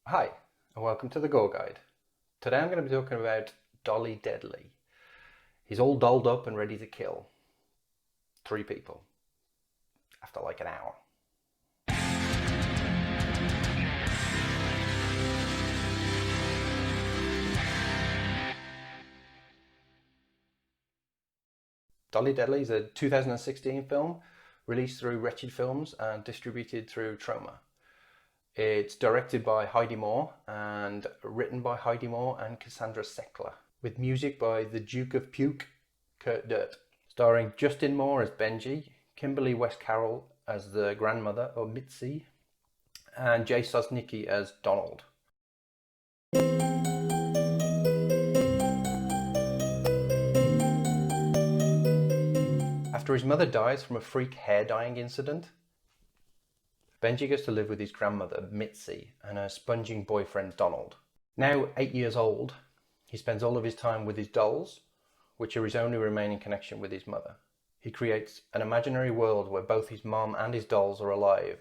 Hi, and welcome to the Gore Guide. Today I'm going to be talking about Dolly Deadly. He's all dolled up and ready to kill 3 people after like an hour. Dolly Deadly is a 2016 film released through Wretched Films and distributed through Troma. It's directed by Heidi Moore and written by Heidi Moore and Cassandra Seckler, with music by the Duke of Puke, Kurt Dirt. Starring Justin Moore as Benji, Kimberly West Carroll as the grandmother, or Mitzi, and Jay Sosnicki as Donald. After his mother dies from a freak hair dyeing incident, Benji goes to live with his grandmother, Mitzi, and her sponging boyfriend, Donald. Now 8 years old, he spends all of his time with his dolls, which are his only remaining connection with his mother. He creates an imaginary world where both his mom and his dolls are alive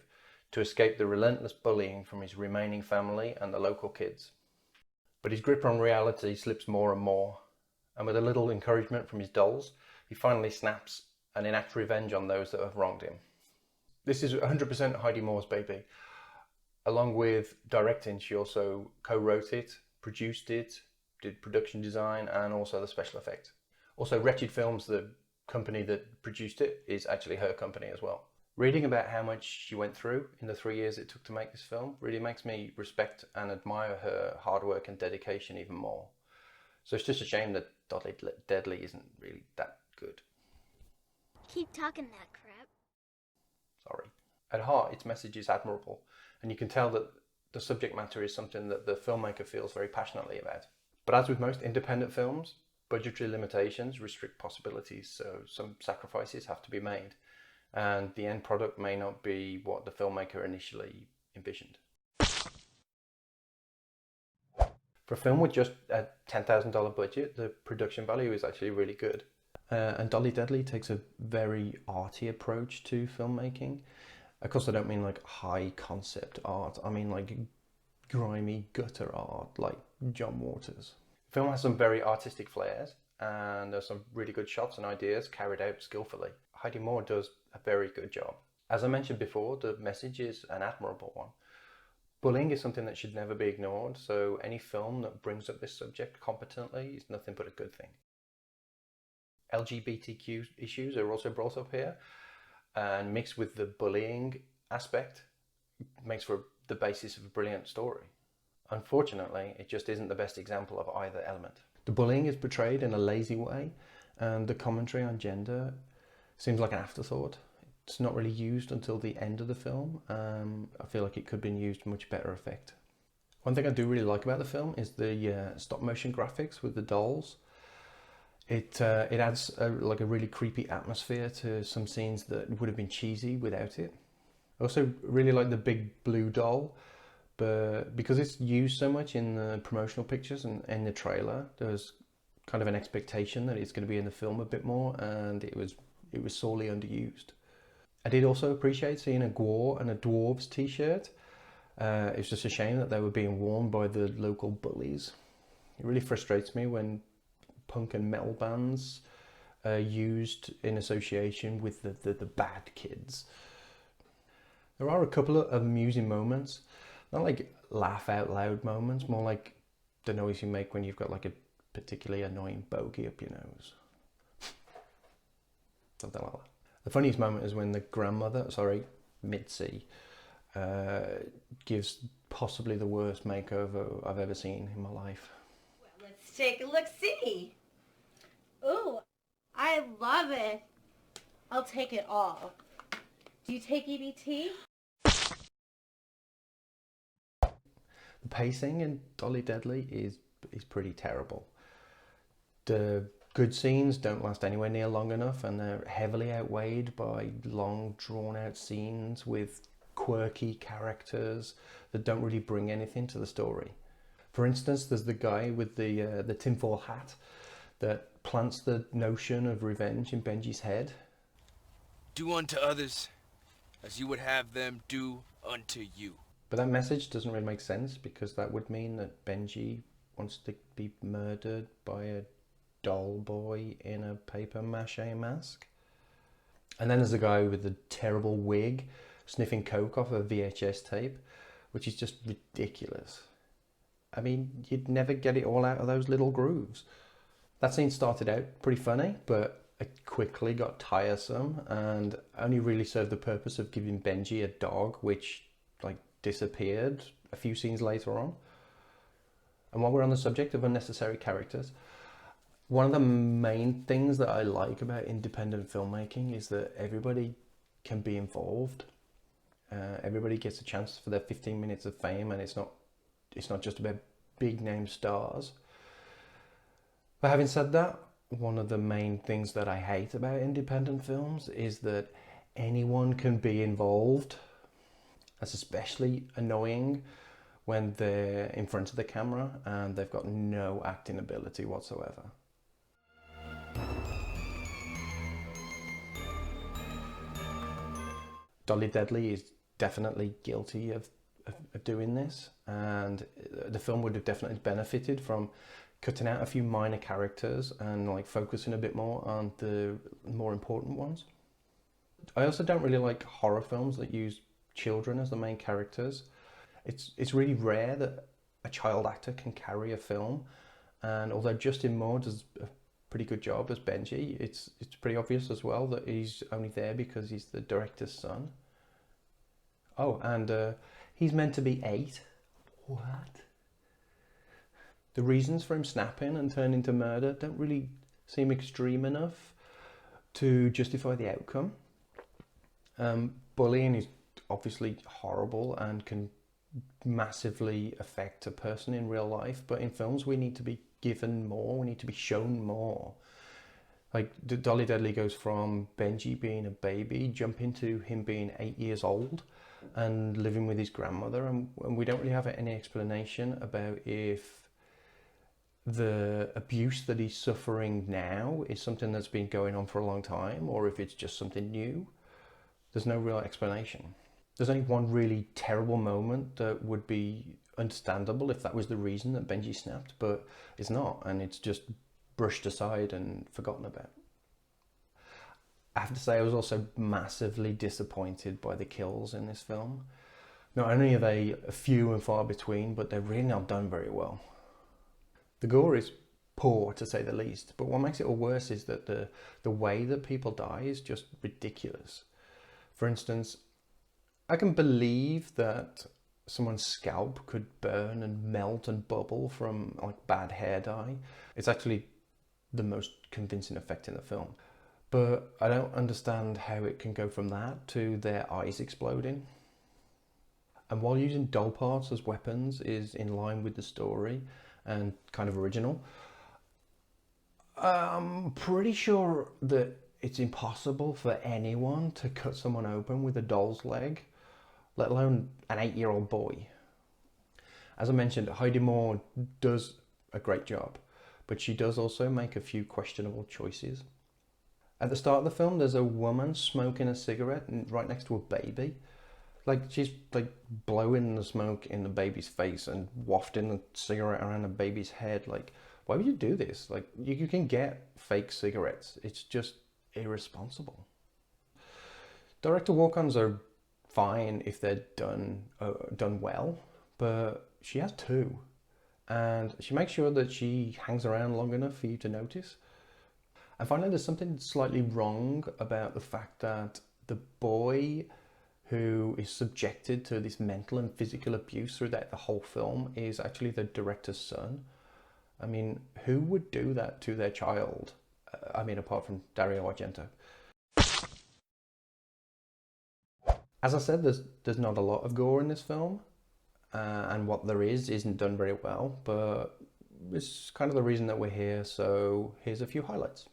to escape the relentless bullying from his remaining family and the local kids. But his grip on reality slips more and more, and with a little encouragement from his dolls, he finally snaps and enacts revenge on those that have wronged him. This is 100% Heidi Moore's baby. Along with directing, she also co-wrote it, produced it, did production design, and also the special effects. Also, Wretched Films, the company that produced it, is actually her company as well. Reading about how much she went through in the 3 years it took to make this film really makes me respect and admire her hard work and dedication even more. So it's just a shame that Dolly Deadly isn't really that good. Keep talking that crap. Sorry. At heart, its message is admirable, and you can tell that the subject matter is something that the filmmaker feels very passionately about. But as with most independent films, budgetary limitations restrict possibilities, so some sacrifices have to be made, and the end product may not be what the filmmaker initially envisioned. For a film with just a $10,000 budget, the production value is actually really good. And Dolly Deadly takes a very arty approach to filmmaking. Of course, I don't mean like high concept art. I mean like grimy gutter art, like John Waters. The film has some very artistic flares, and there's some really good shots and ideas carried out skillfully. Heidi Moore does a very good job. As I mentioned before, the message is an admirable one. Bullying is something that should never be ignored, so any film that brings up this subject competently is nothing but a good thing. LGBTQ issues are also brought up here, and mixed with the bullying aspect makes for the basis of a brilliant story. Unfortunately, it just isn't the best example of either element. The bullying is portrayed in a lazy way, and the commentary on gender seems like an afterthought. It's not really used until the end of the film. I feel like it could have been used to much better effect. One thing I do really like about the film is the stop motion graphics with the dolls. It adds a really creepy atmosphere to some scenes that would have been cheesy without it. I also really like the big blue doll, but because it's used so much in the promotional pictures and in the trailer, there's kind of an expectation that it's going to be in the film a bit more, and it was sorely underused. I did also appreciate seeing a Gwar and a Dwarves t-shirt. It's just a shame that they were being worn by the local bullies. It really frustrates me when punk and metal bands are used in association with the bad kids. There are a couple of amusing moments, not like laugh out loud moments, more like the noise you make when you've got like a particularly annoying bogey up your nose. Something like that. The funniest moment is when the grandmother, Mitzi, gives possibly the worst makeover I've ever seen in my life. Well, let's take a look-see. Ooh, I love it. I'll take it all. Do you take EBT? The pacing in Dolly Deadly is pretty terrible. The good scenes don't last anywhere near long enough, and they're heavily outweighed by long drawn out scenes with quirky characters that don't really bring anything to the story. For instance, there's the guy with the tinfoil hat that plants the notion of revenge in Benji's head. Do unto others as you would have them do unto you. But that message doesn't really make sense, because that would mean that Benji wants to be murdered by a doll boy in a paper mache mask. And then there's a guy with a terrible wig sniffing coke off a VHS tape, which is just ridiculous. I mean, you'd never get it all out of those little grooves. That scene started out pretty funny, but it quickly got tiresome and only really served the purpose of giving Benji a dog, which disappeared a few scenes later on. And while we're on the subject of unnecessary characters, one of the main things that I like about independent filmmaking is that everybody can be involved. Everybody gets a chance for their 15 minutes of fame, and it's not just about big name stars. But having said that, one of the main things that I hate about independent films is that anyone can be involved. That's especially annoying when they're in front of the camera and they've got no acting ability whatsoever. Dolly Deadly is definitely guilty of doing this, and the film would have definitely benefited from cutting out a few minor characters and focusing a bit more on the more important ones. I also don't really like horror films that use children as the main characters. It's really rare that a child actor can carry a film, and although Justin Moore does a pretty good job as Benji, it's pretty obvious as well that he's only there because he's the director's son. Oh, and he's meant to be 8. What? The reasons for him snapping and turning to murder don't really seem extreme enough to justify the outcome. Bullying is obviously horrible and can massively affect a person in real life, but in films we need to be given more, we need to be shown more. Dolly Deadly goes from Benji being a baby, jumping to him being 8 years old and living with his grandmother, and we don't really have any explanation about if the abuse that he's suffering now is something that's been going on for a long time, or if it's just something new. There's no real explanation. There's only one really terrible moment that would be understandable if that was the reason that Benji snapped, but it's not, and it's just brushed aside and forgotten about. I have to say I was also massively disappointed by the kills in this film. Not only are they few and far between, but they're really not done very well. The gore is poor, to say the least, but what makes it all worse is that the way that people die is just ridiculous. For instance, I can believe that someone's scalp could burn and melt and bubble from bad hair dye. It's actually the most convincing effect in the film. But I don't understand how it can go from that to their eyes exploding. And while using doll parts as weapons is in line with the story and kind of original, I'm pretty sure that it's impossible for anyone to cut someone open with a doll's leg, let alone an 8-year-old boy. As I mentioned, Heidi Moore does a great job, but she does also make a few questionable choices. At the start of the film, there's a woman smoking a cigarette right next to a baby. She's blowing the smoke in the baby's face and wafting the cigarette around the baby's head. Why would you do this? You can get fake cigarettes. It's just irresponsible. Director walk-ons are fine if they're done well, but she has 2, and she makes sure that she hangs around long enough for you to notice. And finally, there's something slightly wrong about the fact that the boy who is subjected to this mental and physical abuse throughout the whole film is actually the director's son. I mean, who would do that to their child? Apart from Dario Argento. As I said, there's not a lot of gore in this film, and what there is isn't done very well, but it's kind of the reason that we're here, so here's a few highlights.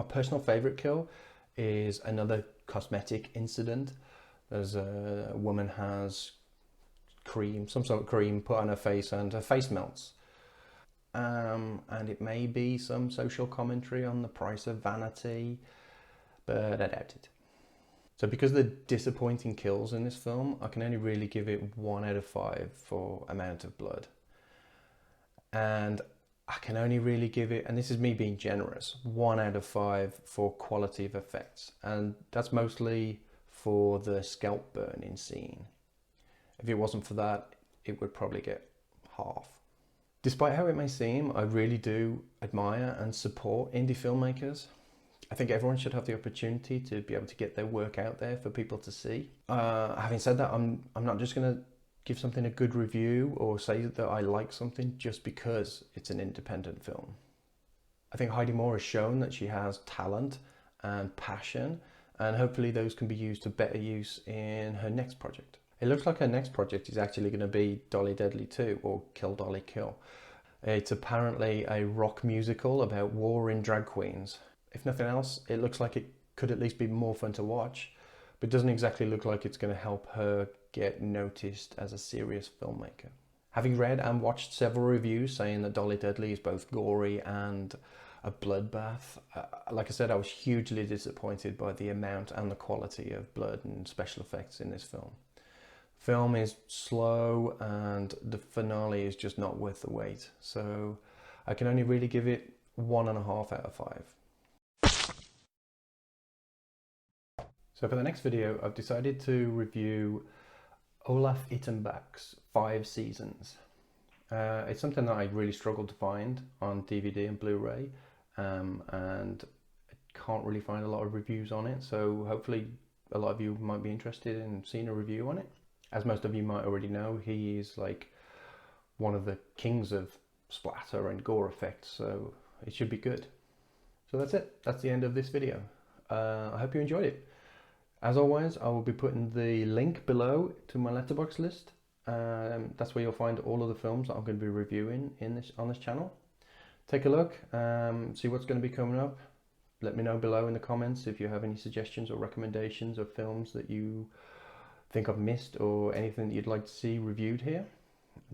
personal favorite kill is another cosmetic incident. There's a woman has cream, some sort of cream put on her face, and her face melts. And it may be some social commentary on the price of vanity, but I doubt it. So because of the disappointing kills in this film, I can only really give it 1 out of 5 for amount of blood. And I can only really give it, and this is me being generous, 1 out of 5 for quality of effects. And that's mostly for the scalp burning scene. If it wasn't for that, it would probably get half. Despite how it may seem, I really do admire and support indie filmmakers. I think everyone should have the opportunity to be able to get their work out there for people to see. Having said that, I'm not just going to give something a good review or say that I like something just because it's an independent film. I think Heidi Moore has shown that she has talent and passion, and hopefully those can be used to better use in her next project. It looks like her next project is actually going to be Dolly Deadly 2, or Kill Dolly Kill. It's apparently a rock musical about warring drag queens. If nothing else, it looks like it could at least be more fun to watch, but it doesn't exactly look like it's going to help her get noticed as a serious filmmaker. Having read and watched several reviews saying that Dolly Deadly is both gory and a bloodbath, like I said, I was hugely disappointed by the amount and the quality of blood and special effects in this film. Film is slow and the finale is just not worth the wait, so I can only really give it 1.5 out of 5. So for the next video, I've decided to review Olaf Ittenbach's 5 Seasons. It's something that I really struggled to find on DVD and Blu-ray, and I can't really find a lot of reviews on it, so hopefully a lot of you might be interested in seeing a review on it. As most of you might already know, he is like one of the kings of splatter and gore effects, so it should be good. So that's it. That's the end of this video. I hope you enjoyed it. As always, I will be putting the link below to my Letterboxd list. That's where you'll find all of the films that I'm going to be reviewing on this channel. Take a look, see what's going to be coming up. Let me know below in the comments if you have any suggestions or recommendations of films that you think I've missed or anything that you'd like to see reviewed here.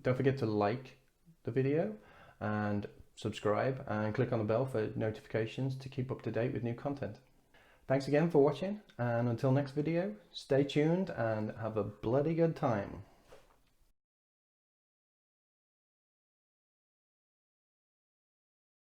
Don't forget to like the video and subscribe and click on the bell for notifications to keep up to date with new content. Thanks again for watching, and until next video, stay tuned and have a bloody good time.